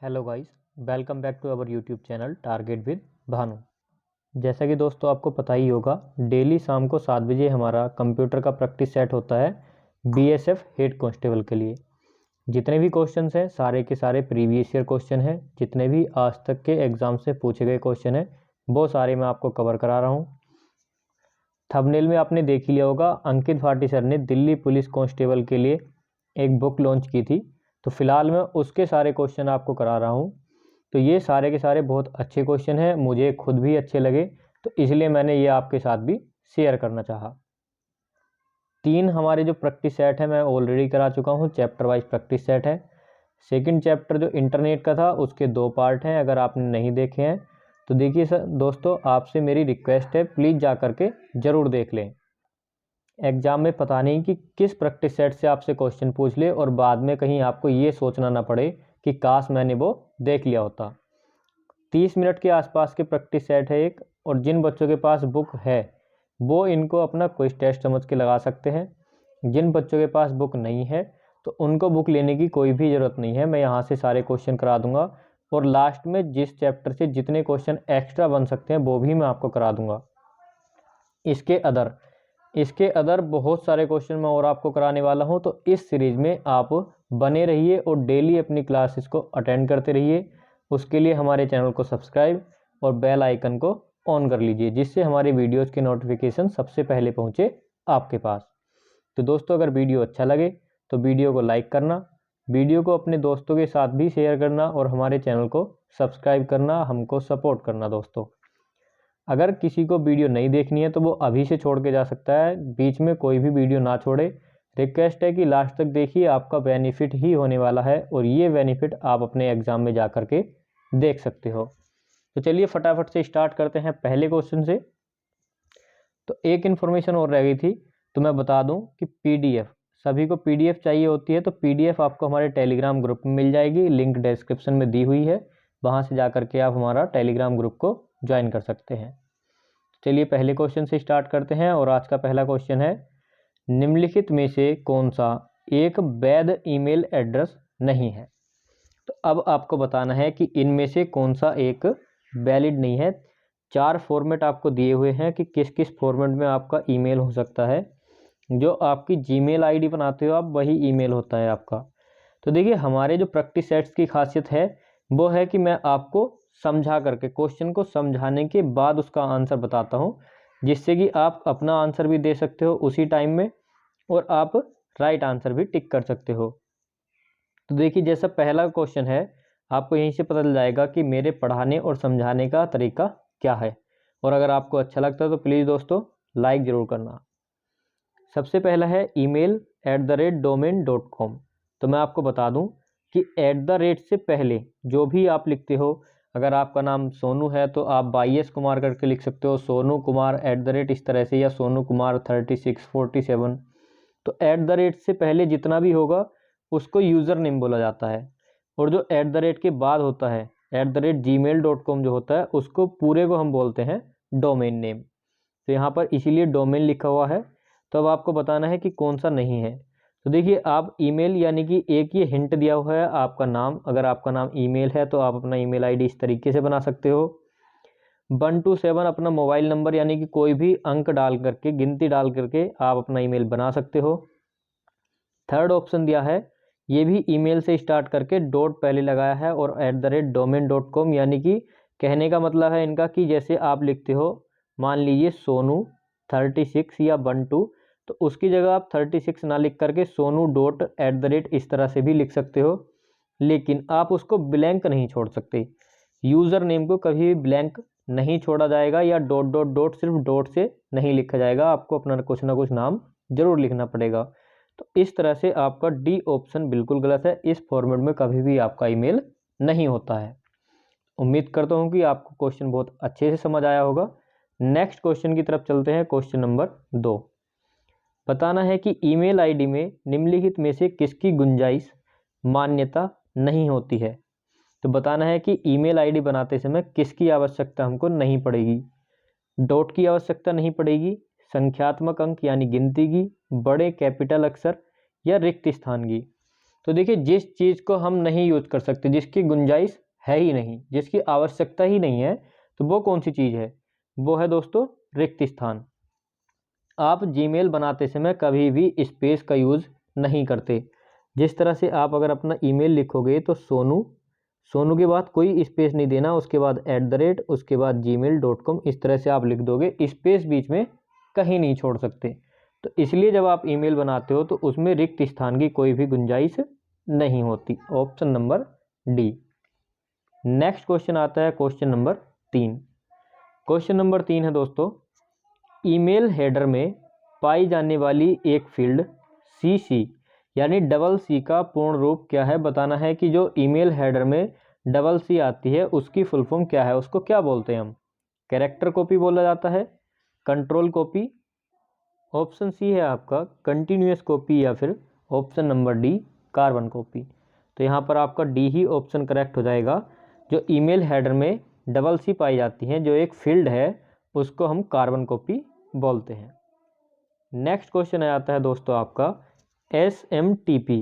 Hello guys, welcome back to our YouTube channel Target with Bhanu. जैसा कि दोस्तों आपको पता ही होगा, डेली शाम को 7 बजे हमारा कंप्यूटर का प्रैक्टिस सेट होता है बीएसएफ हेड कांस्टेबल के लिए। जितने भी क्वेश्चंस हैं सारे के सारे प्रीवियस ईयर क्वेश्चन हैं। जितने भी आज तक के एग्जाम से पूछे गए क्वेश्चन हैं वो सारे मैं आपको कवर करा रहा हूँ। थंबनेल में आपने देख ही लिया होगा, अंकित भाटी सर ने दिल्ली पुलिस कांस्टेबल के लिए एक बुक लॉन्च की थी, तो फिलहाल मैं उसके सारे क्वेश्चन आपको करा रहा हूँ। तो ये सारे के सारे बहुत अच्छे क्वेश्चन हैं, मुझे खुद भी अच्छे लगे, तो इसलिए मैंने ये आपके साथ भी शेयर करना चाहा। 3 हमारे जो प्रैक्टिस सेट है मैं ऑलरेडी करा चुका हूँ, चैप्टर वाइज प्रैक्टिस सेट है। सेकंड चैप्टर जो इंटरनेट का था उसके 2 पार्ट हैं, अगर आपने नहीं देखे हैं तो देखिए सर दोस्तों, आपसे मेरी रिक्वेस्ट है प्लीज़ जा करके ज़रूर देख लें। एग्जाम में पता नहीं कि किस प्रैक्टिस सेट से आपसे क्वेश्चन पूछ ले और बाद में कहीं आपको ये सोचना ना पड़े कि काश मैंने वो देख लिया होता। 30 मिनट के आसपास के प्रैक्टिस सेट है एक, और जिन बच्चों के पास बुक है वो इनको अपना क्विज टेस्ट समझ के लगा सकते हैं। जिन बच्चों के पास बुक नहीं है तो उनको बुक लेने की कोई भी ज़रूरत नहीं है, मैं यहाँ से सारे क्वेश्चन करा दूंगा, और लास्ट में जिस चैप्टर से जितने क्वेश्चन एक्स्ट्रा बन सकते हैं वो भी मैं आपको करा दूंगा। इसके अदर बहुत सारे क्वेश्चन मैं और आपको कराने वाला हूं, तो इस सीरीज में आप बने रहिए और डेली अपनी क्लासेस को अटेंड करते रहिए। उसके लिए हमारे चैनल को सब्सक्राइब और बेल आइकन को ऑन कर लीजिए, जिससे हमारी वीडियोज़ के नोटिफिकेशन सबसे पहले पहुंचे आपके पास। तो दोस्तों, अगर वीडियो अच्छा लगे तो वीडियो को लाइक करना, वीडियो को अपने दोस्तों के साथ भी शेयर करना और हमारे चैनल को सब्सक्राइब करना, हमको सपोर्ट करना। दोस्तों, अगर किसी को वीडियो नहीं देखनी है तो वो अभी से छोड़ के जा सकता है, बीच में कोई भी वीडियो ना छोड़े। रिक्वेस्ट है कि लास्ट तक देखिए, आपका बेनिफिट ही होने वाला है और ये बेनिफिट आप अपने एग्जाम में जा करके देख सकते हो। तो चलिए फटाफट से स्टार्ट करते हैं पहले क्वेश्चन से। तो एक इन्फॉर्मेशन और रह गई थी, तो मैं बता दूं कि पीडीएफ, सभी को पीडीएफ चाहिए होती है, तो पीडीएफ आपको हमारे टेलीग्राम ग्रुप में मिल जाएगी, लिंक डिस्क्रिप्शन में दी हुई है, वहाँ से जा करके आप हमारा टेलीग्राम ग्रुप को ज्वाइन कर सकते हैं। चलिए पहले क्वेश्चन से स्टार्ट करते हैं, और आज का पहला क्वेश्चन है, निम्नलिखित में से कौन सा एक वैध ईमेल एड्रेस नहीं है। तो अब आपको बताना है कि इनमें से कौन सा एक वैलिड नहीं है। 4 फॉर्मेट आपको दिए हुए हैं कि किस किस फॉर्मेट में आपका ईमेल हो सकता है। जो आपकी जीमेल आईडी बनाते हो आप, वही ईमेल होता है आपका। तो देखिए, हमारे जो प्रैक्टिस सेट्स की खासियत है वो है कि मैं आपको समझा करके, क्वेश्चन को समझाने के बाद उसका आंसर बताता हूँ, जिससे कि आप अपना आंसर भी दे सकते हो उसी टाइम में और आप राइट आंसर भी टिक कर सकते हो। तो देखिए, जैसा पहला क्वेश्चन है, आपको यहीं से पता चल जाएगा कि मेरे पढ़ाने और समझाने का तरीका क्या है। और अगर आपको अच्छा लगता है तो प्लीज़ दोस्तों लाइक ज़रूर करना। सबसे पहला है email@domain.com। तो मैं आपको बता दूं कि @ से पहले जो भी आप लिखते हो, अगर आपका नाम सोनू है तो आप YS कुमार करके लिख सकते हो, सोनू कुमार @ इस तरह से, या सोनू कुमार 3647। तो @ से पहले जितना भी होगा उसको यूज़र नेम बोला जाता है, और जो @ के बाद होता है @gmail.com जो होता है, उसको पूरे को हम बोलते हैं डोमेन नेम। तो यहाँ पर इसीलिए डोमेन लिखा हुआ है। तो अब आपको बताना है कि कौन सा नहीं है। तो देखिए, आप ईमेल यानी कि एक ये हिंट दिया हुआ है, आपका नाम, अगर आपका नाम ईमेल है तो आप अपना ईमेल आईडी इस तरीके से बना सकते हो। 1 to 7 अपना मोबाइल नंबर, यानी कि कोई भी अंक डाल करके, गिनती डाल करके आप अपना ईमेल बना सकते हो। थर्ड ऑप्शन दिया है, ये भी ईमेल से स्टार्ट करके डॉट पहले लगाया है और @domain.com, यानी कि कहने का मतलब है इनका कि जैसे आप लिखते हो, मान लीजिए सोनू 36 या 12, तो उसकी जगह आप 36 ना लिख करके सोनू .@ इस तरह से भी लिख सकते हो, लेकिन आप उसको ब्लैंक नहीं छोड़ सकते। यूज़र नेम को कभी भी ब्लैंक नहीं छोड़ा जाएगा, या डॉट डॉट डॉट सिर्फ डॉट से नहीं लिखा जाएगा, आपको अपना कुछ ना कुछ नाम जरूर लिखना पड़ेगा। तो इस तरह से आपका डी ऑप्शन बिल्कुल गलत है, इस फॉर्मेट में कभी भी आपका ईमेल नहीं होता है। उम्मीद करता हूँ कि आपको क्वेश्चन बहुत अच्छे से समझ आया होगा। नेक्स्ट क्वेश्चन की तरफ चलते हैं। क्वेश्चन नंबर 2, बताना है कि ईमेल आईडी में निम्नलिखित में से किसकी गुंजाइश मान्यता नहीं होती है। तो बताना है कि ईमेल आईडी बनाते समय किसकी आवश्यकता हमको नहीं पड़ेगी। डॉट की आवश्यकता नहीं पड़ेगी, संख्यात्मक अंक यानी गिनती की, बड़े कैपिटल अक्षर या रिक्त स्थान की। तो देखिए जिस चीज़ को हम नहीं यूज कर सकते, जिसकी गुंजाइश है ही नहीं, जिसकी आवश्यकता ही नहीं है, तो वो कौन सी चीज़ है? वो है दोस्तों रिक्त स्थान। आप जीमेल बनाते समय कभी भी स्पेस का यूज़ नहीं करते। जिस तरह से आप अगर अपना ईमेल लिखोगे तो सोनू, सोनू के बाद कोई स्पेस नहीं देना, उसके बाद @ उसके बाद gmail.com, इस तरह से आप लिख दोगे, स्पेस बीच में कहीं नहीं छोड़ सकते। तो इसलिए जब आप ईमेल बनाते हो तो उसमें रिक्त स्थान की कोई भी गुंजाइश नहीं होती। Option number D. Next question आता है क्वेश्चन नंबर 3। क्वेश्चन नंबर 3 है दोस्तों, ईमेल हेडर में पाई जाने वाली एक फील्ड CC यानी डबल सी का पूर्ण रूप क्या है? बताना है कि जो ईमेल हेडर में डबल सी आती है उसकी फुल फॉर्म क्या है, उसको क्या बोलते हैं हम? कैरेक्टर कॉपी बोला जाता है, कंट्रोल कॉपी, ऑप्शन सी है आपका कंटिन्यूअस कॉपी, या फिर option number D carbon copy. तो यहाँ पर आपका डी ही ऑप्शन करेक्ट हो जाएगा। जो ईमेल हेडर में डबल सी पाई जाती है, जो एक फील्ड है, उसको हम कार्बन कॉपी बोलते हैं। नेक्स्ट क्वेश्चन आ जाता है दोस्तों आपका SMTP।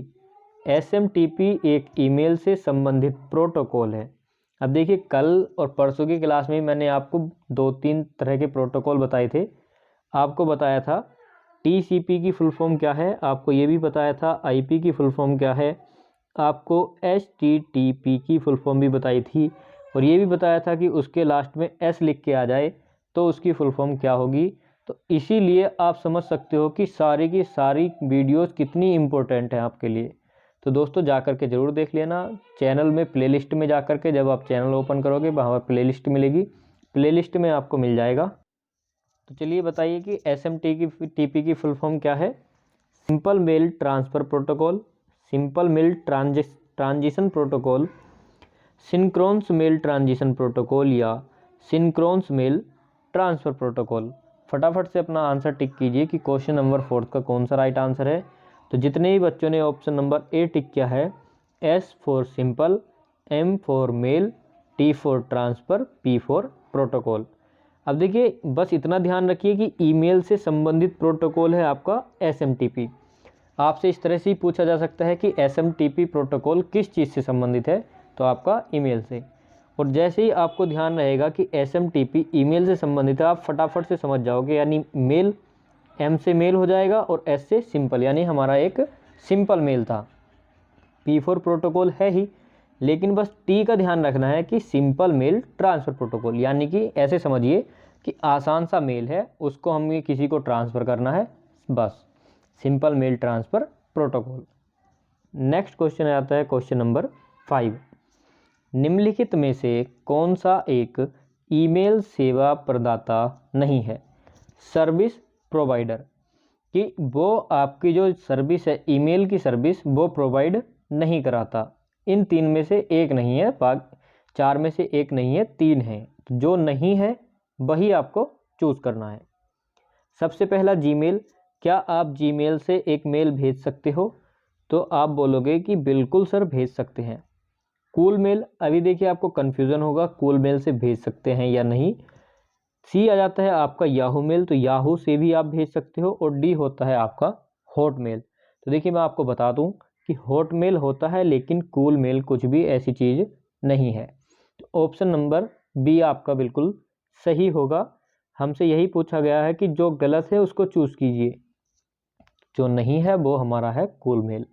SMTP एक ईमेल से संबंधित प्रोटोकॉल है। अब देखिए कल और परसों की क्लास में मैंने आपको 2-3 तरह के प्रोटोकॉल बताए थे। आपको बताया था TCP की फुल फॉर्म क्या है, आपको ये भी बताया था IP की फुल फॉर्म क्या है, आपको HTTP की फुल फॉर्म भी बताई थी, और ये भी बताया था कि उसके लास्ट में S लिख के आ जाए तो उसकी फुल फॉर्म क्या होगी। तो इसीलिए आप समझ सकते हो कि सारी की सारी वीडियोस कितनी इम्पोर्टेंट है आपके लिए। तो दोस्तों जा कर के ज़रूर देख लेना चैनल में, प्लेलिस्ट में जा कर के, जब आप चैनल ओपन करोगे वहाँ पर प्लेलिस्ट मिलेगी, प्लेलिस्ट में आपको मिल जाएगा। तो चलिए बताइए कि SMTP की फुल फॉर्म क्या है? Simple mail transfer protocol, simple mail transition protocol, synchronous mail transition protocol, या सिंक्रोनस मेल ट्रांसफ़र प्रोटोकॉल। फटाफट से अपना आंसर टिक कीजिए कि क्वेश्चन नंबर 4 का कौन सा राइट आंसर है। तो जितने ही बच्चों ने ऑप्शन नंबर ए टिक किया है, S for simple, M for male, T for transfer, P for protocol. अब देखिए बस इतना ध्यान रखिए कि ईमेल से संबंधित प्रोटोकॉल है आपका SMTP। आपसे इस तरह से ही पूछा जा सकता है कि SMTP प्रोटोकॉल किस चीज़ से संबंधित है, तो आपका ईमेल से। और जैसे ही आपको ध्यान रहेगा कि SMTP ईमेल से संबंधित है, आप फटाफट से समझ जाओगे, यानी मेल M से मेल हो जाएगा और S से सिंपल, यानी हमारा एक सिंपल मेल था। P फॉर प्रोटोकॉल है ही, लेकिन बस T का ध्यान रखना है कि सिंपल मेल ट्रांसफ़र प्रोटोकॉल, यानी कि ऐसे समझिए कि आसान सा मेल है, उसको हमें किसी को ट्रांसफ़र करना है, बस simple mail transfer protocol. Next question आता है क्वेश्चन नंबर 5। निम्नलिखित में से कौन सा एक ईमेल सेवा प्रदाता नहीं है? सर्विस प्रोवाइडर, कि वो आपकी जो सर्विस है, ईमेल की सर्विस, वो प्रोवाइड नहीं कराता। इन 3 में से एक नहीं है, 4 में से एक नहीं है, 3 है। तो जो नहीं है वही आपको चूज़ करना है। सबसे पहला जीमेल, क्या आप जीमेल से एक मेल भेज सकते हो? तो आप बोलोगे कि बिल्कुल सर भेज सकते हैं। कूल मेल, अभी देखिए आपको कन्फ्यूज़न होगा कूल मेल से भेज सकते हैं या नहीं। सी आ जाता है आपका याहू मेल, तो याहू से भी आप भेज सकते हो, और डी होता है आपका हॉट मेल। तो देखिए मैं आपको बता दूं कि हॉट मेल होता है, लेकिन कूल मेल कुछ भी ऐसी चीज़ नहीं है। तो ऑप्शन नंबर बी आपका बिल्कुल सही होगा। हमसे यही पूछा गया है कि जो गलत है उसको चूज़ कीजिए, जो नहीं है वो हमारा है कूल मेल।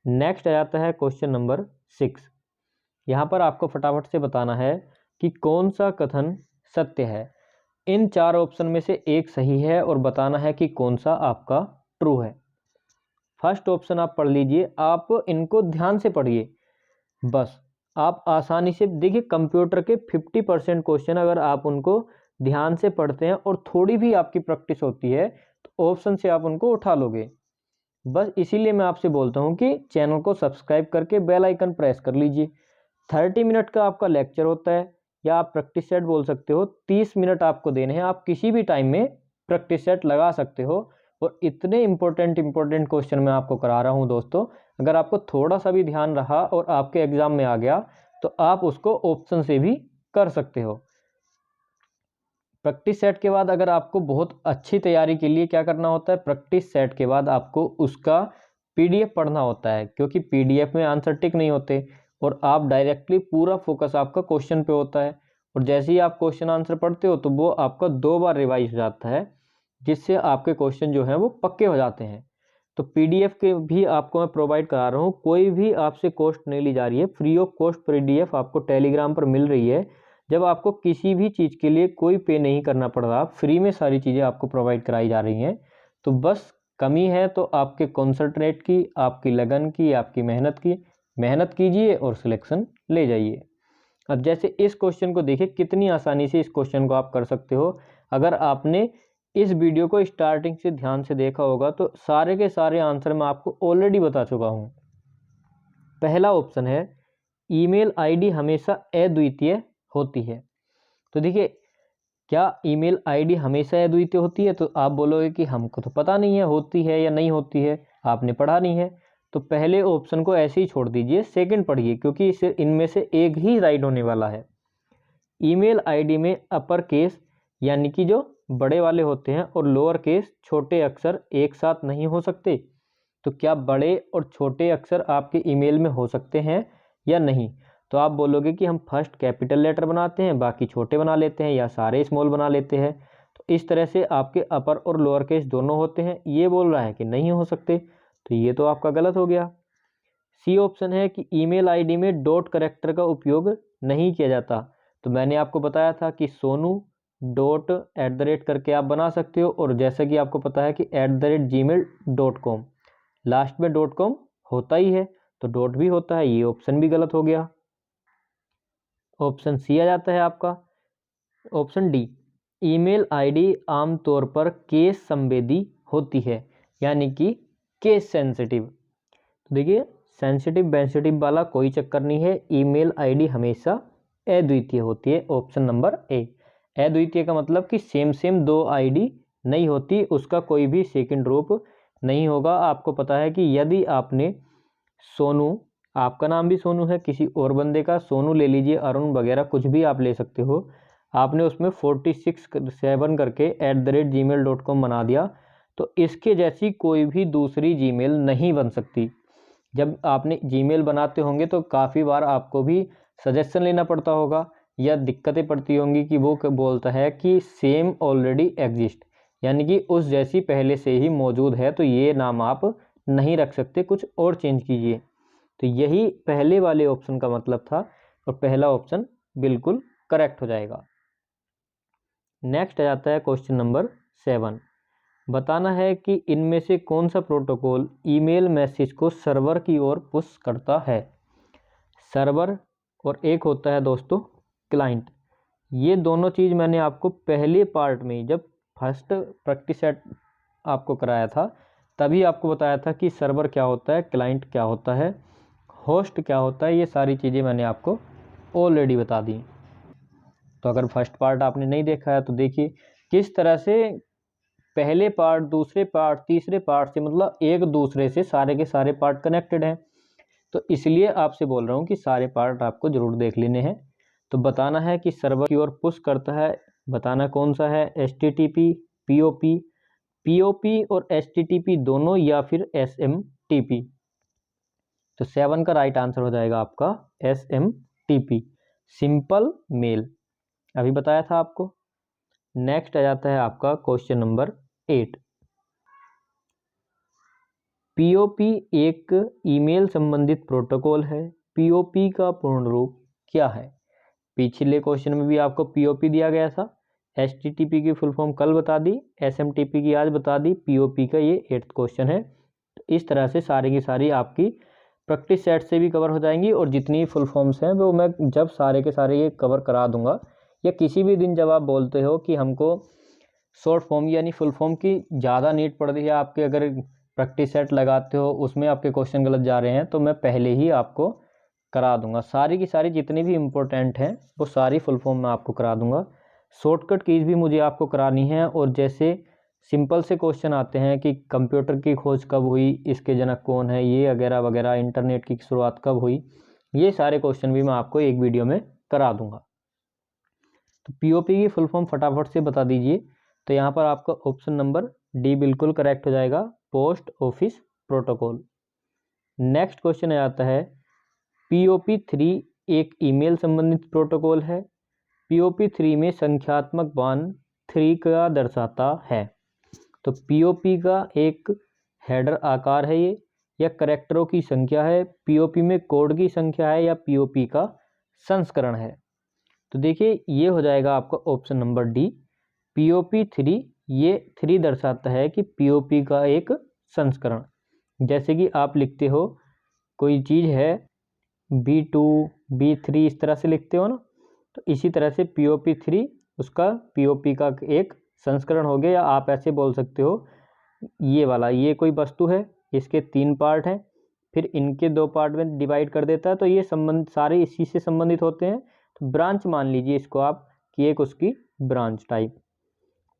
नेक्स्ट आ जाता है क्वेश्चन नंबर 6। यहाँ पर आपको फटाफट से बताना है कि कौन सा कथन सत्य है। इन 4 ऑप्शन में से एक सही है और बताना है कि कौन सा आपका ट्रू है। फर्स्ट ऑप्शन आप पढ़ लीजिए, आप इनको ध्यान से पढ़िए, बस आप आसानी से देखिए। कंप्यूटर के 50% क्वेश्चन अगर आप उनको ध्यान से पढ़ते हैं और थोड़ी भी आपकी प्रैक्टिस होती है, तो ऑप्शन से आप उनको उठा लोगे। बस इसीलिए मैं आपसे बोलता हूँ कि चैनल को सब्सक्राइब करके बेल आइकन प्रेस कर लीजिए। 30 मिनट का आपका लेक्चर होता है, या आप प्रैक्टिस सेट बोल सकते हो। 30 मिनट आपको देने हैं, आप किसी भी टाइम में प्रैक्टिस सेट लगा सकते हो। और इतने इंपॉर्टेंट क्वेश्चन मैं आपको करा रहा हूँ दोस्तों, अगर आपको थोड़ा सा भी ध्यान रहा और आपके एग्जाम में आ गया, तो आप उसको ऑप्शन से भी कर सकते हो। प्रैक्टिस सेट के बाद अगर आपको बहुत अच्छी तैयारी के लिए क्या करना होता है, प्रैक्टिस सेट के बाद आपको उसका पीडीएफ पढ़ना होता है, क्योंकि पीडीएफ में आंसर टिक नहीं होते और आप डायरेक्टली पूरा फोकस आपका क्वेश्चन पे होता है। और जैसे ही आप क्वेश्चन आंसर पढ़ते हो तो वो आपका 2 बार रिवाइज हो जाता है, जिससे आपके क्वेश्चन जो हैं वो पक्के हो जाते हैं। तो पीडीएफ के भी आपको मैं प्रोवाइड करा रहा हूँ, कोई भी आपसे कॉस्ट नहीं ली जा रही है, फ्री ऑफ कॉस्ट पीडीएफ आपको टेलीग्राम पर मिल रही है। जब आपको किसी भी चीज़ के लिए कोई पे नहीं करना पड़ रहा, फ्री में सारी चीज़ें आपको प्रोवाइड कराई जा रही हैं। तो बस कमी है तो आपके कॉन्संट्रेट की, आपकी लगन की, आपकी मेहनत की। मेहनत कीजिए और सिलेक्शन ले जाइए। अब जैसे इस क्वेश्चन को देखिए, कितनी आसानी से इस क्वेश्चन को आप कर सकते हो। अगर आपने इस वीडियो को स्टार्टिंग से ध्यान से देखा होगा तो सारे के सारे आंसर मैं आपको ऑलरेडी बता चुका हूँ। पहला ऑप्शन है, ईमेल आईडी हमेशा अद्वितीय होती है। तो देखिए, क्या ईमेल आईडी हमेशा अद्वितीय होती है? तो आप बोलोगे कि हमको तो पता नहीं है होती है या नहीं होती है, आपने पढ़ा नहीं है। तो पहले ऑप्शन को ऐसे ही छोड़ दीजिए, सेकंड पढ़िए, क्योंकि इसे इनमें से एक ही राइट होने वाला है। ईमेल आईडी में अपर केस यानी कि जो बड़े वाले होते हैं और लोअर केस छोटे अक्षर एक साथ नहीं हो सकते। तो क्या बड़े और छोटे अक्षर आपके ईमेल में हो सकते हैं या नहीं? तो आप बोलोगे कि हम फर्स्ट कैपिटल लेटर बनाते हैं, बाकी छोटे बना लेते हैं, या सारे स्मॉल बना लेते हैं। तो इस तरह से आपके अपर और लोअर केस दोनों होते हैं। ये बोल रहा है कि नहीं हो सकते, तो ये तो आपका गलत हो गया। सी ऑप्शन है कि ईमेल आईडी में डॉट कैरेक्टर का उपयोग नहीं किया जाता। तो मैंने आपको बताया था कि सोनू डॉट @ करके आप बना सकते हो, और जैसा कि आपको पता है कि @gmail.com लास्ट में .com होता ही है, तो डॉट भी होता है। ये ऑप्शन भी गलत हो गया। ऑप्शन सी आ जाता है आपका, ऑप्शन डी, ईमेल आईडी आमतौर पर केस संवेदी होती है, यानी कि केस सेंसिटिव। तो देखिए, सेंसिटिव बेंसिटिव वाला कोई चक्कर नहीं है, ईमेल आईडी हमेशा अद्वितीय होती है। ऑप्शन नंबर ए। अद्वितीय का मतलब कि सेम सेम दो आईडी नहीं होती, उसका कोई भी सेकंड रूप नहीं होगा। आपको पता है कि यदि आपने सोनू, आपका नाम भी सोनू है, किसी और बंदे का सोनू ले लीजिए, अरुण वगैरह कुछ भी आप ले सकते हो, आपने उसमें 46 करके @gmail.com बना दिया, तो इसके जैसी कोई भी दूसरी जीमेल नहीं बन सकती। जब आपने जीमेल बनाते होंगे तो काफ़ी बार आपको भी सजेशन लेना पड़ता होगा, या दिक्कतें पड़ती होंगी कि वो बोलता है कि सेम ऑलरेडी एग्जिस्ट, यानी कि उस जैसी पहले से ही मौजूद है, तो ये नाम आप नहीं रख सकते, कुछ और चेंज कीजिए। तो यही पहले वाले ऑप्शन का मतलब था, और पहला ऑप्शन बिल्कुल करेक्ट हो जाएगा। नेक्स्ट आ जाता है क्वेश्चन नंबर 7। बताना है कि इनमें से कौन सा प्रोटोकॉल ईमेल मैसेज को सर्वर की ओर पुश करता है। सर्वर और एक होता है दोस्तों क्लाइंट। ये दोनों चीज़ मैंने आपको पहले पार्ट में, जब फर्स्ट प्रैक्टिस सेट आपको कराया था, तभी आपको बताया था कि सर्वर क्या होता है, क्लाइंट क्या होता है, होस्ट क्या होता है। ये सारी चीज़ें मैंने आपको ऑलरेडी बता दी। तो अगर फर्स्ट पार्ट आपने नहीं देखा है तो देखिए किस तरह से पहले पार्ट, दूसरे पार्ट, तीसरे पार्ट से, मतलब एक दूसरे से सारे के सारे पार्ट कनेक्टेड हैं। तो इसलिए आपसे बोल रहा हूँ कि सारे पार्ट आपको ज़रूर देख लेने हैं। तो बताना है कि सर्वर की ओर पुश करता है, बताना कौन सा है, HTTP, POP, POP और HTTP दोनों, या फिर SMTP। तो 7 का राइट आंसर हो जाएगा आपका SMTP, सिंपल मेल, अभी बताया था आपको। नेक्स्ट आ जाता है आपका क्वेश्चन नंबर 8। POP एक ईमेल संबंधित प्रोटोकॉल है। POP का पूर्ण रूप क्या है? पिछले क्वेश्चन में भी आपको POP दिया गया था। HTTP की फुल फॉर्म कल बता दी, SMTP की आज बता दी, POP का ये 8th क्वेश्चन है। तो इस तरह से सारी की सारी आपकी प्रैक्टिस सेट से भी कवर हो जाएंगी, और जितनी फुल फॉर्म्स हैं वो मैं जब सारे के सारे ये कवर करा दूंगा, या किसी भी दिन जब आप बोलते हो कि हमको शॉर्ट फॉर्म यानी फुल फॉर्म की ज़्यादा नीड पड़ रही है, आपके अगर प्रैक्टिस सेट लगाते हो उसमें आपके क्वेश्चन गलत जा रहे हैं, तो मैं पहले ही आपको करा दूंगा। सारी की सारी जितनी भी इम्पोर्टेंट हैं वो सारी फुल फॉर्म में आपको करा दूंगा। शॉर्टकट कीज भी मुझे आपको करानी है, और जैसे सिंपल से क्वेश्चन आते हैं कि कंप्यूटर की खोज कब हुई, इसके जनक कौन है, ये वगैरह वगैरह, इंटरनेट की शुरुआत कब हुई, ये सारे क्वेश्चन भी मैं आपको एक वीडियो में करा दूंगा। तो पीओपी की फुल फॉर्म फटाफट से बता दीजिए। तो यहाँ पर आपका ऑप्शन नंबर डी बिल्कुल करेक्ट हो जाएगा, post office protocol. Next question आता है POP3 एक ईमेल संबंधित प्रोटोकॉल है। POP3 में संख्यात्मक मान 3 का दर्शाता है। तो POP का एक हेडर आकार है ये, या करेक्टरों की संख्या है, POP में कोड की संख्या है, या POP का संस्करण है। तो देखिए ये हो जाएगा आपका ऑप्शन नंबर डी, POP3। ये 3 दर्शाता है कि POP का एक संस्करण। जैसे कि आप लिखते हो कोई चीज़ है B2 B3 इस तरह से लिखते हो ना, तो इसी तरह से POP3 उसका POP का एक संस्करण हो गया। या आप ऐसे बोल सकते हो ये वाला, ये कोई वस्तु है, इसके 3 पार्ट हैं, फिर इनके 2 पार्ट में डिवाइड कर देता है, तो ये संबंध सारे इसी से संबंधित होते हैं। तो ब्रांच मान लीजिए इसको आप कि एक उसकी ब्रांच टाइप।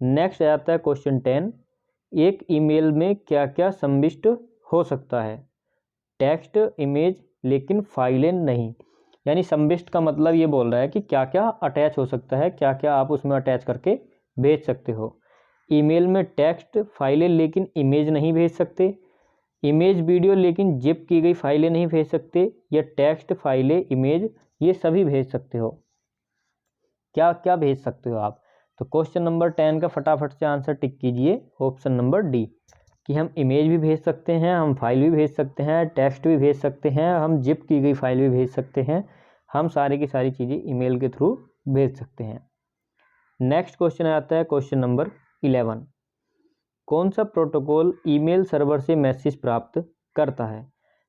नेक्स्ट आता है क्वेश्चन 10, एक ईमेल में क्या क्या संविष्ट हो सकता है? टेक्स्ट, इमेज, लेकिन फाइलें नहीं। यानी संविष्ट का मतलब ये बोल रहा है कि क्या क्या अटैच हो सकता है, क्या क्या आप उसमें अटैच करके भेज सकते हो। ईमेल में टेक्स्ट, फाइलें लेकिन इमेज नहीं भेज सकते, इमेज वीडियो लेकिन जिप की गई फाइलें नहीं भेज सकते, या टेक्स्ट, फाइलें, इमेज ये सभी भेज सकते हो। क्या क्या भेज सकते हो आप? तो क्वेश्चन नंबर 10 का फटाफट से आंसर टिक कीजिए, ऑप्शन नंबर डी, कि हम इमेज भी भेज सकते हैं, हम फाइल भी भेज सकते हैं, टेक्स्ट भी भेज सकते हैं, हम जिप की गई फाइल भी भेज सकते हैं, हम सारी की सारी चीज़ें ईमेल के थ्रू भेज सकते हैं। नेक्स्ट क्वेश्चन आता है क्वेश्चन नंबर 11, कौन सा प्रोटोकॉल ईमेल सर्वर से मैसेज प्राप्त करता है?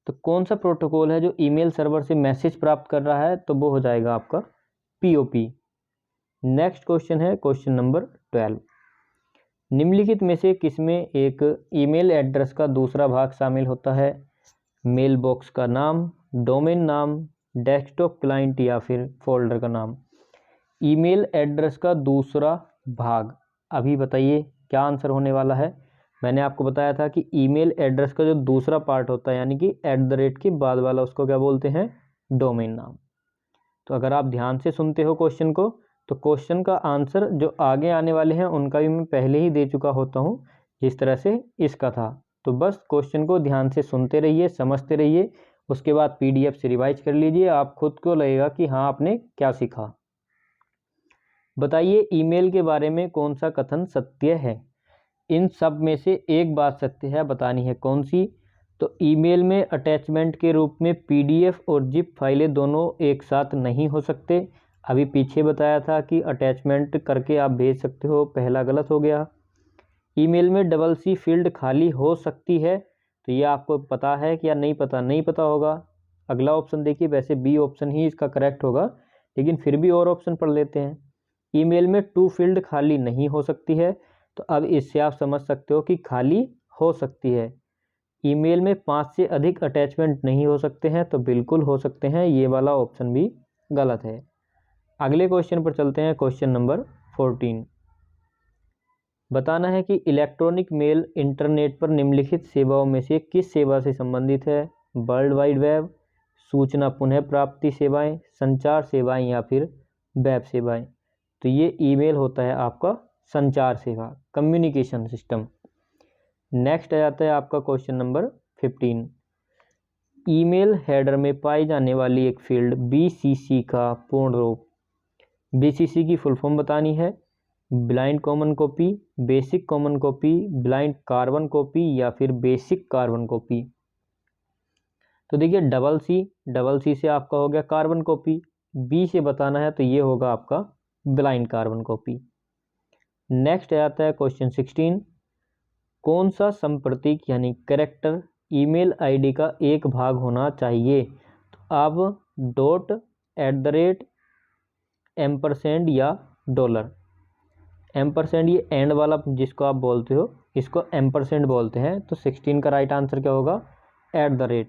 तो कौन सा प्रोटोकॉल है जो ईमेल सर्वर से मैसेज प्राप्त कर रहा है? तो वो हो जाएगा आपका POP। नेक्स्ट क्वेश्चन है क्वेश्चन नंबर 12, निम्नलिखित में से किसमें एक ईमेल एड्रेस का दूसरा भाग शामिल होता है? मेल बॉक्स का नाम, डोमेन नाम, डेस्कटॉप क्लाइंट, या फिर फोल्डर का नाम। ईमेल एड्रेस का दूसरा भाग, अभी बताइए क्या आंसर होने वाला है? मैंने आपको बताया था कि ईमेल एड्रेस का जो दूसरा पार्ट होता है, यानी कि @ के बाद वाला, उसको क्या बोलते हैं? डोमेन नाम। तो अगर आप ध्यान से सुनते हो क्वेश्चन को, तो क्वेश्चन का आंसर जो आगे आने वाले हैं उनका भी मैं पहले ही दे चुका होता हूँ, जिस तरह से इसका था। तो बस क्वेश्चन को ध्यान से सुनते रहिए, समझते रहिए, उसके बाद PDF से रिवाइज कर लीजिए, आप खुद को लगेगा कि हाँ आपने क्या सीखा। बताइए ईमेल के बारे में कौन सा कथन सत्य है? इन सब में से एक बात सत्य है, बतानी है कौन सी? तो ईमेल में अटैचमेंट के रूप में PDF और जिप फाइलें दोनों एक साथ नहीं हो सकते। अभी पीछे बताया था कि अटैचमेंट करके आप भेज सकते हो, पहला गलत हो गया। ईमेल में CC फील्ड खाली हो सकती है, तो ये आपको पता है कि या नहीं पता? नहीं पता होगा। अगला ऑप्शन देखिए, वैसे B ऑप्शन ही इसका करेक्ट होगा, लेकिन फिर भी और ऑप्शन पढ़ लेते हैं। ईमेल में टू फील्ड खाली नहीं हो सकती है, तो अब इससे आप समझ सकते हो कि खाली हो सकती है। ईमेल में 5 से अधिक अटैचमेंट नहीं हो सकते हैं, तो बिल्कुल हो सकते हैं, ये वाला ऑप्शन भी गलत है। अगले क्वेश्चन पर चलते हैं, क्वेश्चन नंबर 14। बताना है कि इलेक्ट्रॉनिक मेल इंटरनेट पर निम्नलिखित सेवाओं में से किस सेवा से संबंधित है? वर्ल्ड वाइड वेब, सूचना पुनः प्राप्ति सेवाएं, संचार सेवाएं, या फिर वेब सेवाएं। तो ये ईमेल होता है आपका संचार सेवा, कम्युनिकेशन सिस्टम। नेक्स्ट आ जाता है आपका क्वेश्चन नंबर 15, ईमेल हेडर में पाई जाने वाली एक फील्ड BCC का पूर्ण रूप। BCC की फुल फॉर्म बतानी है, blind common copy, basic common copy, blind carbon copy, या फिर बेसिक कार्बन कॉपी। तो देखिए डबल सी से आपका हो गया कार्बन कॉपी, B से बताना है तो ये होगा आपका ब्लाइंड कार्बन कॉपी। नेक्स्ट आता है क्वेश्चन 16, कौन सा संप्रतीक यानी कैरेक्टर ईमेल आईडी का एक भाग होना चाहिए? तो आप डॉट, @ एम्परसेंड, या $। एम्परसेंड ये एंड वाला जिसको आप बोलते हो, इसको एम्परसेंड बोलते हैं। तो 16 का राइट आंसर क्या होगा? @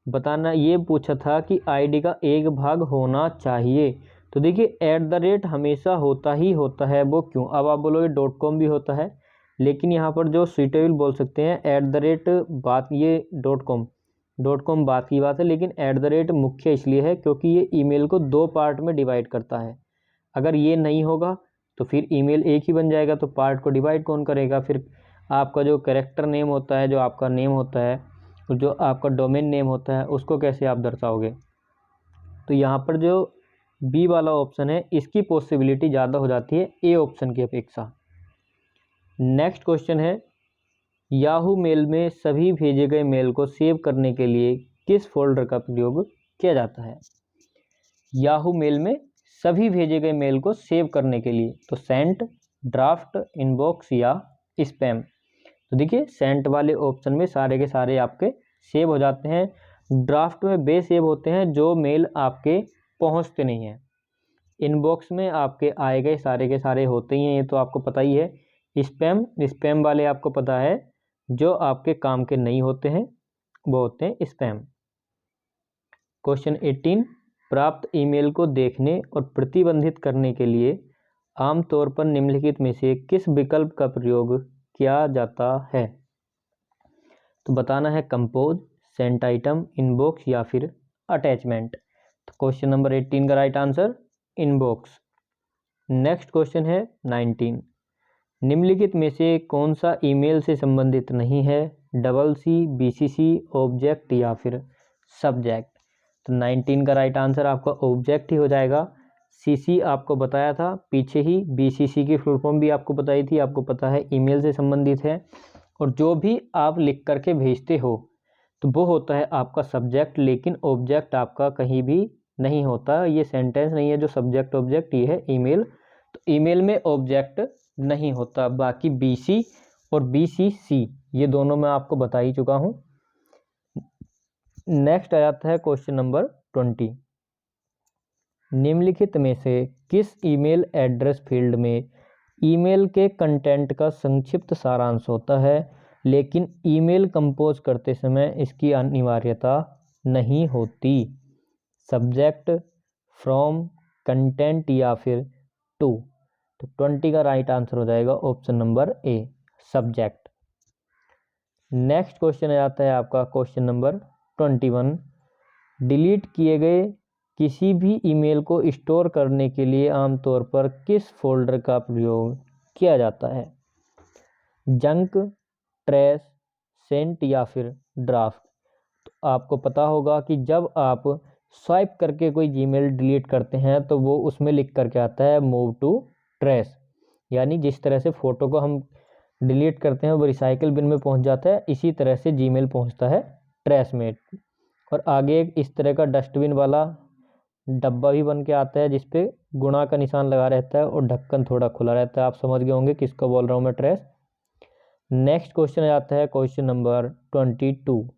बताना। ये पूछा था कि आईडी का एक भाग होना चाहिए, तो देखिए @ हमेशा होता ही होता है। वो क्यों? अब आप बोलोगे .com भी होता है, लेकिन यहाँ पर जो सुइटेबल बोल सकते हैं @ बात, ये .com बात की बात है, लेकिन @ मुख्य इसलिए है क्योंकि ये ईमेल को 2 पार्ट में डिवाइड करता है। अगर ये नहीं होगा तो फिर ईमेल एक ही बन जाएगा, तो पार्ट को डिवाइड कौन करेगा? फिर आपका जो कैरेक्टर नेम होता है, जो आपका नेम होता है, जो आपका डोमेन नेम होता है, उसको कैसे आप दर्शाओगे? तो यहाँ पर जो बी वाला ऑप्शन है इसकी पॉसिबिलिटी ज़्यादा हो जाती है ए ऑप्शन की अपेक्षा। नेक्स्ट क्वेश्चन है, याहू मेल में सभी भेजे गए मेल को सेव करने के लिए किस फोल्डर का प्रयोग किया जाता है? याहू मेल में सभी भेजे गए मेल को सेव करने के लिए, तो सेंट, ड्राफ्ट, इनबॉक्स या स्पैम। तो देखिए सेंट वाले ऑप्शन में सारे के सारे आपके सेव हो जाते हैं, ड्राफ्ट में बे सेव होते हैं जो मेल आपके पहुंचते नहीं हैं, इनबॉक्स में आपके आए गए सारे के सारे होते ही हैं, ये तो आपको पता ही है। स्पैम वाले आपको पता है जो आपके काम के नहीं होते हैं वो होते हैं स्पैम। क्वेश्चन 18, प्राप्त ईमेल को देखने और प्रतिबंधित करने के लिए आमतौर पर निम्नलिखित में से किस विकल्प का प्रयोग किया जाता है? तो बताना है कंपोज, सेंट आइटम, इनबॉक्स या फिर अटैचमेंट। तो क्वेश्चन नंबर 18 का right answer inbox. Next question है 19, निम्नलिखित में से कौन सा ईमेल से संबंधित नहीं है? CC, BCC, ऑब्जेक्ट या फिर सब्जेक्ट। तो 19 का राइट आंसर आपका ऑब्जेक्ट ही हो जाएगा। CC आपको बताया था पीछे ही, BCC की फुल फॉर्म भी आपको बताई थी, आपको पता है ईमेल से संबंधित है, और जो भी आप लिख करके भेजते हो तो वो होता है आपका सब्जेक्ट, लेकिन ऑब्जेक्ट आपका कहीं भी नहीं होता। ये सेंटेंस नहीं है जो सब्जेक्ट ऑब्जेक्ट, ये है ईमेल, तो ईमेल में ऑब्जेक्ट नहीं होता। बाकी BC और BCC ये दोनों मैं आपको बता ही चुका हूँ। नेक्स्ट आ जाता है क्वेश्चन नंबर 20, निम्नलिखित में से किस ईमेल एड्रेस फील्ड में ईमेल के कंटेंट का संक्षिप्त सारांश होता है लेकिन ईमेल कंपोज करते समय इसकी अनिवार्यता नहीं होती? सब्जेक्ट, फ्रॉम, कंटेंट या फिर टू। तो 20 का राइट आंसर हो जाएगा option number A, subject. Next question आ जाता है आपका क्वेश्चन नंबर 21, डिलीट किए गए किसी भी ईमेल को स्टोर करने के लिए आमतौर पर किस फोल्डर का प्रयोग किया जाता है? जंक, ट्रैश, सेंट या फिर ड्राफ्ट। तो आपको पता होगा कि जब आप स्वाइप करके कोई जीमेल डिलीट करते हैं तो वो उसमें लिख करके आता है मूव टू ट्रैश, यानी जिस तरह से फ़ोटो को हम डिलीट करते हैं वो रिसाइकिल बिन में पहुंच जाता है, इसी तरह से जीमेल पहुंचता है ट्रैश में। और आगे एक इस तरह का डस्टबिन वाला डब्बा भी बन के आता है जिस पे गुणा का निशान लगा रहता है और ढक्कन थोड़ा खुला रहता है। आप समझ गए होंगे किसको बोल रहा हूँ मैं, ट्रैश। नेक्स्ट क्वेश्चन आता है क्वेश्चन नंबर 22,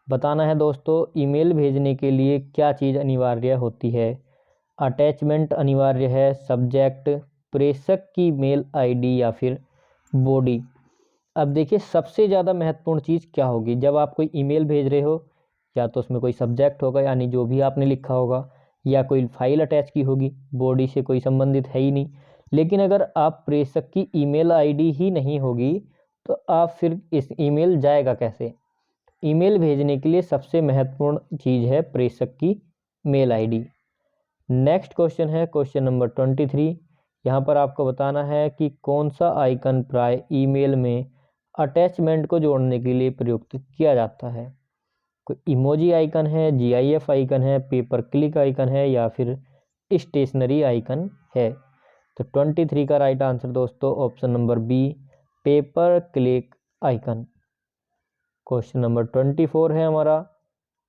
बताना है दोस्तों ईमेल भेजने के लिए क्या चीज़ अनिवार्य होती है? अटैचमेंट अनिवार्य है, सब्जेक्ट, प्रेषक की मेल आईडी या फिर बॉडी। अब देखिए सबसे ज़्यादा महत्वपूर्ण चीज़ क्या होगी जब आप कोई ईमेल भेज रहे हो? या तो उसमें कोई सब्जेक्ट होगा यानी जो भी आपने लिखा होगा, या कोई फाइल अटैच की होगी, बॉडी से कोई संबंधित है ही नहीं। लेकिन अगर आप प्रेषक की ईमेल आईडी ही नहीं होगी तो आप फिर इस ईमेल जाएगा कैसे? ईमेल भेजने के लिए सबसे महत्वपूर्ण चीज़ है प्रेषक की मेल आईडी। नेक्स्ट क्वेश्चन है क्वेश्चन नंबर 23, यहाँ पर आपको बताना है कि कौन सा आइकन प्राय ईमेल में अटैचमेंट को जोड़ने के लिए प्रयुक्त किया जाता है? कोई इमोजी आइकन है, GIF आइकन है, पेपर क्लिक आइकन है या फिर स्टेशनरी आइकन है? तो 23 का राइट आंसर दोस्तों option number B, paper click icon. Question number 24 है हमारा,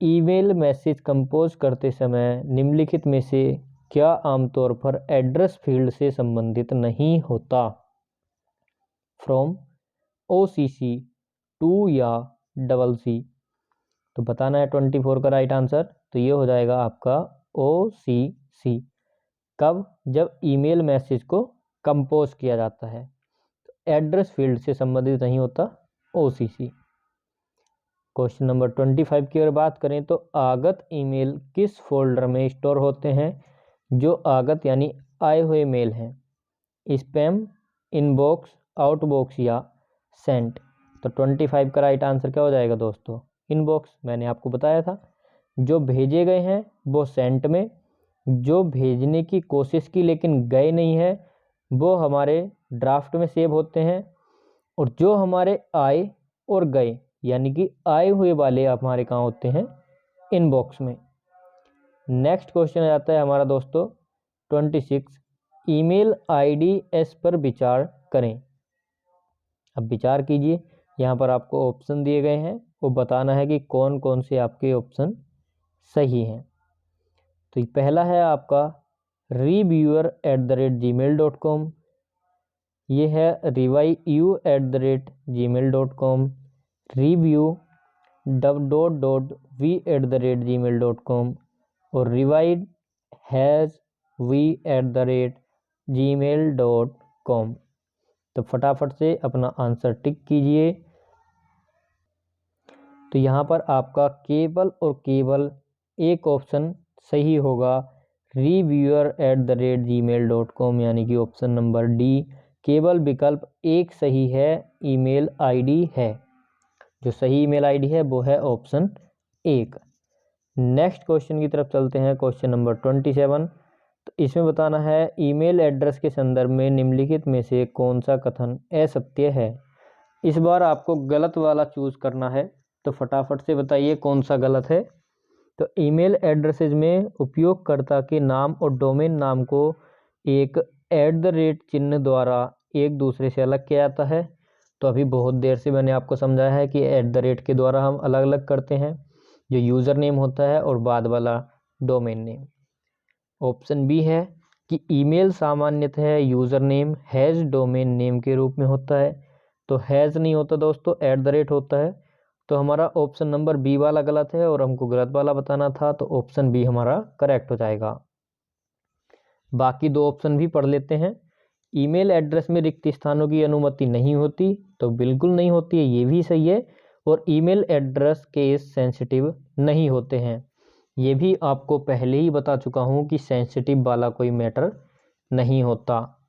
ईमेल मैसेज कंपोज करते समय निम्नलिखित में से क्या आमतौर पर एड्रेस फील्ड से संबंधित नहीं होता? फ्रॉम, OCC, टू या CC। तो बताना है 24 का राइट आंसर, तो ये हो जाएगा आपका OCC। कब? जब ईमेल मैसेज को कंपोज किया जाता है, तो एड्रेस फील्ड से संबंधित नहीं होता OCC। क्वेश्चन नंबर 25 की अगर बात करें तो आगत ईमेल किस फोल्डर में स्टोर होते हैं? जो आगत यानी आए हुए मेल हैं, स्पैम, इनबॉक्स, आउटबॉक्स या सेंट। तो 25 का राइट आंसर क्या हो जाएगा दोस्तों? इनबॉक्स। मैंने आपको बताया था जो भेजे गए हैं वो सेंट में, जो भेजने की कोशिश की लेकिन गए नहीं है वो हमारे ड्राफ्ट में सेव होते हैं, और जो हमारे आए और गए यानी कि आए हुए वाले हमारे कहाँ होते हैं, इनबॉक्स में। नेक्स्ट क्वेश्चन आ जाता है हमारा दोस्तों 26, ईमेल आईडी एस पर विचार करें। अब विचार कीजिए, यहाँ पर आपको ऑप्शन दिए गए हैं, वो बताना है कि कौन कौन से आपके ऑप्शन सही हैं। तो पहला है आपका reviewer@gmail.com, ये है review@gmail.com, review.v@gmail.com और revive@gmail.com। तो फटाफट से अपना आंसर टिक कीजिए। तो यहाँ पर आपका केवल और केवल एक ऑप्शन सही होगा, reviewer@gmail.com, यानी कि ऑप्शन नंबर डी, केवल विकल्प एक सही है, ईमेल आईडी है। जो सही ईमेल आईडी है वो है ऑप्शन एक। नेक्स्ट क्वेश्चन की तरफ चलते हैं, क्वेश्चन नंबर 27। तो इसमें बताना है ईमेल एड्रेस के संदर्भ में निम्नलिखित में से कौन सा कथन असत्य है। इस बार आपको गलत वाला चूज करना है, तो फटाफट से बताइए कौन सा गलत है। तो ईमेल एड्रेसेज में उपयोगकर्ता के नाम और डोमेन नाम को एक @ चिन्ह द्वारा एक दूसरे से अलग किया जाता है। तो अभी बहुत देर से मैंने आपको समझाया है कि @ के द्वारा हम अलग अलग करते हैं, जो यूज़र नेम होता है और बाद वाला डोमेन नेम। ऑप्शन बी है कि ईमेल सामान्यतः user name has domain name के रूप में होता है। तो हैज़ नहीं होता दोस्तों, @ होता है। तो हमारा ऑप्शन नंबर बी वाला गलत है और हमको गलत वाला बताना था, तो ऑप्शन बी हमारा करेक्ट हो जाएगा। बाकी दो ऑप्शन भी पढ़ लेते हैं। ईमेल एड्रेस में रिक्त स्थानों की अनुमति नहीं होती, तो बिल्कुल नहीं होती है, ये भी सही है। और ईमेल एड्रेस केस सेंसिटिव नहीं होते हैं, ये भी आपको पहले ही बता चुका हूँ कि सेंसिटिव वाला कोई मैटर नहीं होता।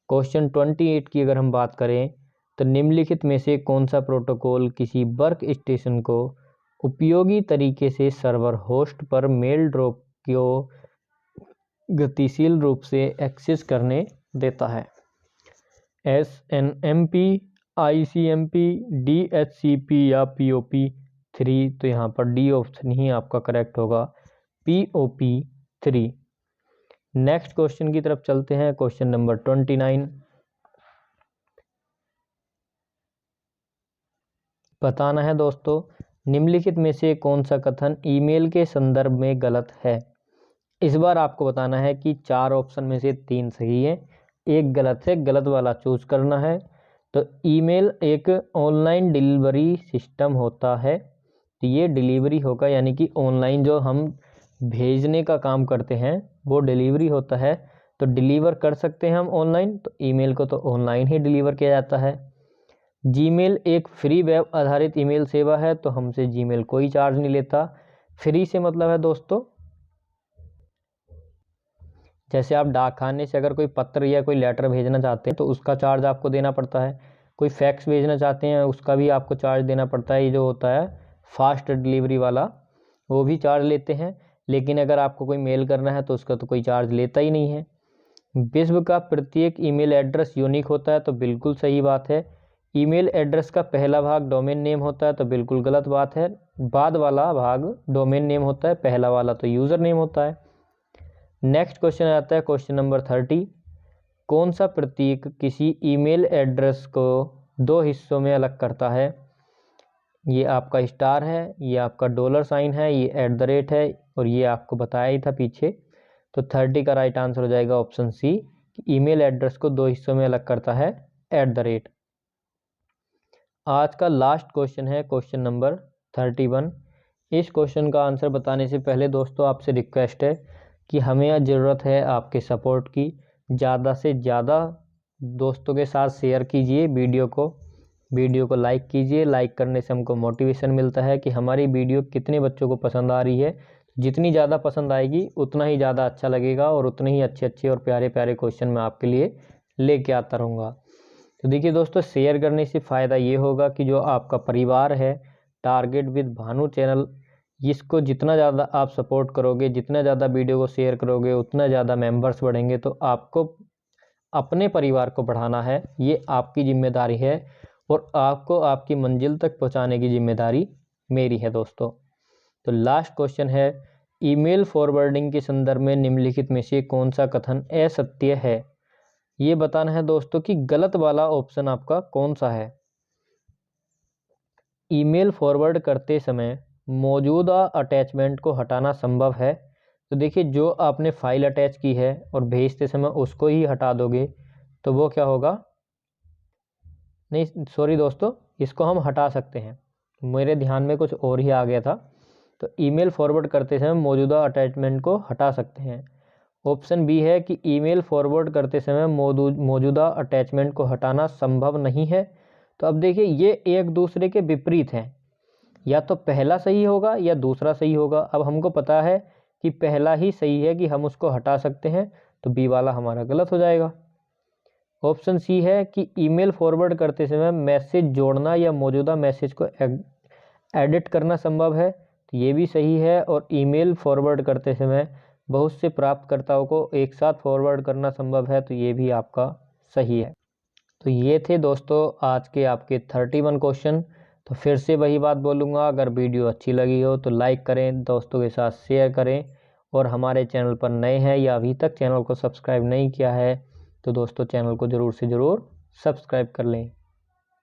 क्वेश्चन 28 की अगर हम बात करें, तो निम्नलिखित में से कौन सा प्रोटोकॉल किसी वर्क स्टेशन को उपयोगी तरीके से सर्वर होस्ट पर मेल ड्रॉप को गतिशील रूप से एक्सेस करने देता है। SNMP, ICMP, DHCP या POP3। तो यहाँ पर डी ऑप्शन ही आपका करेक्ट होगा, POP3। नेक्स्ट क्वेश्चन की तरफ चलते हैं, क्वेश्चन नंबर 29। बताना है दोस्तों निम्नलिखित में से कौन सा कथन ईमेल के संदर्भ में गलत है। इस बार आपको बताना है कि 4 ऑप्शन में से 3 सही है, एक गलत है, गलत वाला चूज करना है। तो ईमेल एक ऑनलाइन डिलीवरी सिस्टम होता है, तो ये डिलीवरी होगा, यानी कि ऑनलाइन जो हम भेजने का काम करते हैं वो डिलीवरी होता है। तो डिलीवर कर सकते हैं हम ऑनलाइन, तो ईमेल को तो ऑनलाइन ही डिलीवर किया जाता है। जीमेल एक फ्री वेब आधारित ईमेल सेवा है, तो हमसे जीमेल कोई चार्ज नहीं लेता। फ्री से मतलब है दोस्तों, जैसे आप डाकखाने से अगर कोई पत्र या कोई लेटर भेजना चाहते हैं तो उसका चार्ज आपको देना पड़ता है। कोई फैक्स भेजना चाहते हैं उसका भी आपको चार्ज देना पड़ता है। ये जो होता है फास्ट डिलीवरी वाला, वो भी चार्ज लेते हैं। लेकिन अगर आपको कोई मेल करना है तो उसका तो कोई चार्ज लेता ही नहीं है। विश्व का प्रत्येक ईमेल एड्रेस यूनिक होता है, तो बिल्कुल सही बात है। ईमेल एड्रेस का पहला भाग डोमेन नेम होता है, तो बिल्कुल गलत बात है। बाद वाला भाग डोमेन नेम होता है, पहला वाला तो यूज़र नेम होता है। नेक्स्ट क्वेश्चन आता है क्वेश्चन नंबर 30। कौन सा प्रतीक किसी ईमेल एड्रेस को 2 हिस्सों में अलग करता है। ये आपका स्टार है, ये आपका $साइन है, ये @ है, और ये आपको बताया ही था पीछे। तो 30 का राइट आंसर हो जाएगा ऑप्शन सी, कि ईमेल एड्रेस को 2 हिस्सों में अलग करता है @ आज का लास्ट क्वेश्चन है क्वेश्चन नंबर 31। इस क्वेश्चन का आंसर बताने से पहले दोस्तों आपसे रिक्वेस्ट है कि हमें ज़रूरत है आपके सपोर्ट की। ज़्यादा से ज़्यादा दोस्तों के साथ शेयर कीजिए वीडियो को लाइक कीजिए। लाइक करने से हमको मोटिवेशन मिलता है कि हमारी वीडियो कितने बच्चों को पसंद आ रही है। जितनी ज़्यादा पसंद आएगी उतना ही ज़्यादा अच्छा लगेगा, और उतने ही अच्छे अच्छे और प्यारे प्यारे क्वेश्चन मैं आपके लिए लेके आता रहूँगा। तो देखिए दोस्तों, शेयर करने से फ़ायदा ये होगा कि जो आपका परिवार है टारगेट विद भानु चैनल, इसको जितना ज़्यादा आप सपोर्ट करोगे, जितना ज़्यादा वीडियो को शेयर करोगे, उतना ज़्यादा मेंबर्स बढ़ेंगे। तो आपको अपने परिवार को बढ़ाना है, ये आपकी जिम्मेदारी है और आपको आपकी मंजिल तक पहुंचाने की जिम्मेदारी मेरी है दोस्तों। तो लास्ट क्वेश्चन है, ईमेल फॉरवर्डिंग के संदर्भ में निम्नलिखित में से कौन सा कथन असत्य है? ये बताना है दोस्तों कि गलत वाला ऑप्शन आपका कौन सा है। ईमेल फॉरवर्ड करते समय मौजूदा अटैचमेंट को हटाना संभव है। तो देखिए, जो आपने फाइल अटैच की है और भेजते समय उसको ही हटा दोगे तो वो क्या होगा? नहीं सॉरी दोस्तों, इसको हम हटा सकते हैं, मेरे ध्यान में कुछ और ही आ गया था। तो ईमेल फॉरवर्ड करते समय मौजूदा अटैचमेंट को हटा सकते हैं। ऑप्शन बी है कि ईमेल फॉरवर्ड करते समय मौजूदा अटैचमेंट को हटाना संभव नहीं है। तो अब देखिए, ये एक दूसरे के विपरीत हैं, या तो पहला सही होगा या दूसरा सही होगा। अब हमको पता है कि पहला ही सही है कि हम उसको हटा सकते हैं, तो बी वाला हमारा गलत हो जाएगा। ऑप्शन सी है कि ईमेल फॉरवर्ड करते समय मैसेज जोड़ना या मौजूदा मैसेज को एडिट करना संभव है, तो ये भी सही है। और ईमेल फॉरवर्ड करते समय बहुत से प्राप्तकर्ताओं को एक साथ फॉरवर्ड करना संभव है, तो ये भी आपका सही है। तो ये थे दोस्तों आज के आपके 31 क्वेश्चन। तो फिर से वही बात बोलूँगा, अगर वीडियो अच्छी लगी हो तो लाइक करें, दोस्तों के साथ शेयर करें, और हमारे चैनल पर नए हैं या अभी तक चैनल को सब्सक्राइब नहीं किया है तो दोस्तों चैनल को ज़रूर से ज़रूर सब्सक्राइब कर लें।